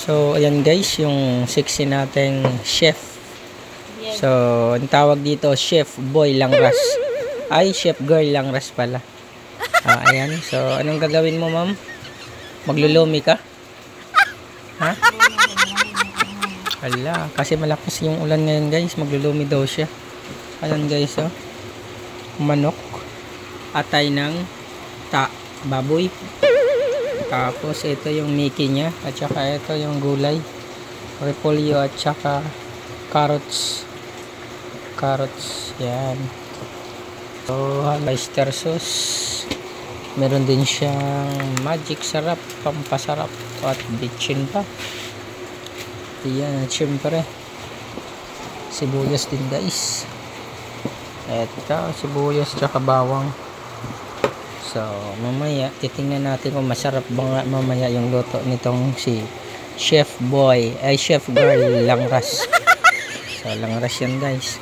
So, ayan guys, yung sexy nating chef. So, ang tawag dito, Chef Boy Langras. Ay, Chef Girl Langras pala. Ayan. So, anong gagawin mo, ma'am? Maglulumi ka? Ha? Ala, kasi malakas yung ulan ngayon guys. Maglulumi daw siya. Ayan guys, oh. Manok. Atay ng baboy. Tapos ito yung Mickey niya at saka ito yung gulay, repolyo at saka carrots. Yan. So oyster sauce, meron din siyang magic sarap, pampasarap at bitchin pa. Yan, syempre sibuyas din guys. Ito sibuyas at saka bawang. So, mamaya, titingnan natin kung masarap ba mamaya yung luto nitong si Chef Boy, ay Chef Girl Langras. So, Langras yan guys.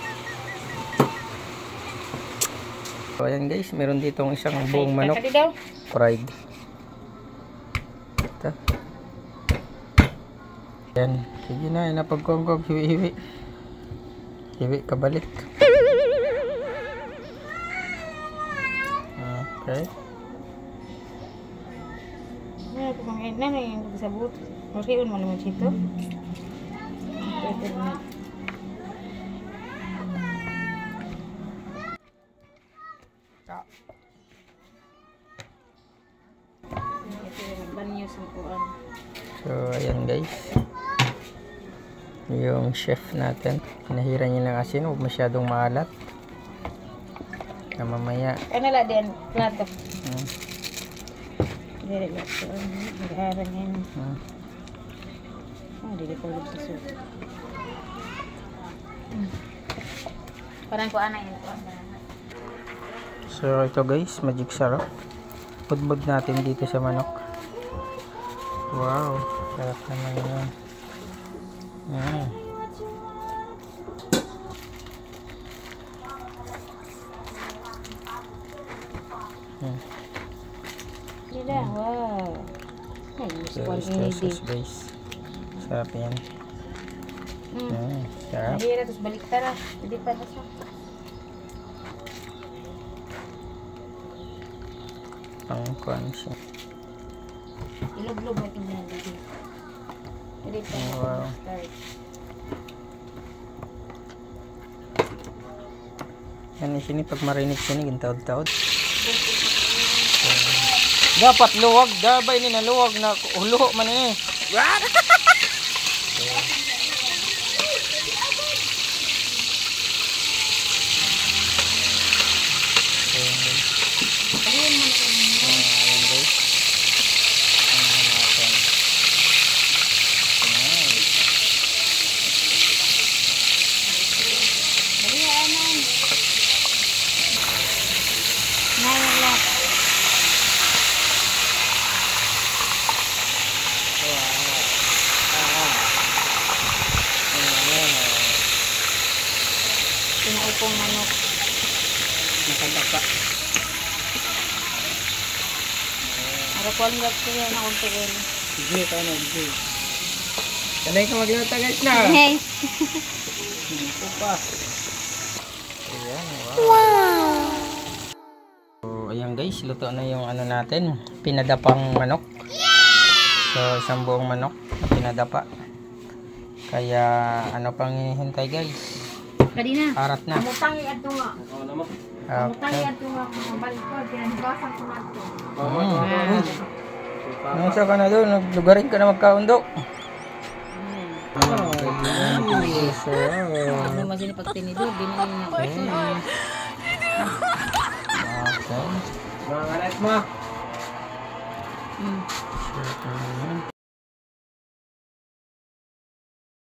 So, ayan guys, meron ditong isang buong manok. Fried. Ito. Ayan. Sige na, napagkongkog, hiwi-hiwi. Hiwi, kabalik. Okay. Nah, pemain na yung sabut. Mariun mo naman dito. So, ayan guys. Yung chef natin. Pinahiran niya ng asin. Huwag masyadong maalat. Na mamaya. Ano lang din? Plato. Dili lang ito. Nag-aaral yan. Dili ko lang sa soup. Parang ko ana yun. So ito guys, magic sarap. Budbud natin dito sa manok. Wow, sarap naman yun. Gila, wow. So, sauce base. Sarap yan. Sarap. Mahira, terus balik tara. Jadi panas na. Pangkuhan siya. Ilog-log natin yan dito. Jadi panas. Wow. Start. Yan sini pag marinig sini gintaod-taod. Dapat luwag, gabay ni na luwag na uluho man eh. Pong manok. Nakadapa. Ara ko ang gat ko yan ako tigil. Sige, kano, sige. Kanay ka magluto guys na. Hey. Ito pa. Ayan, wow. So, ayan guys, luto na yung ano natin. Pinadapang manok. So, isang buong manok na pinadapa. Kaya, ano pang hinihintay guys? Kadina. Arat na. Mutangi ato nga. Mutangi Okay. ato nga. Balik ko. Pinanibasan ko na ito. Nasa ka na doon. Naglugarin ka na magkaundo. Ano mas ini pag tinidor. Binili na. Okay. Mga anak mo. Sure.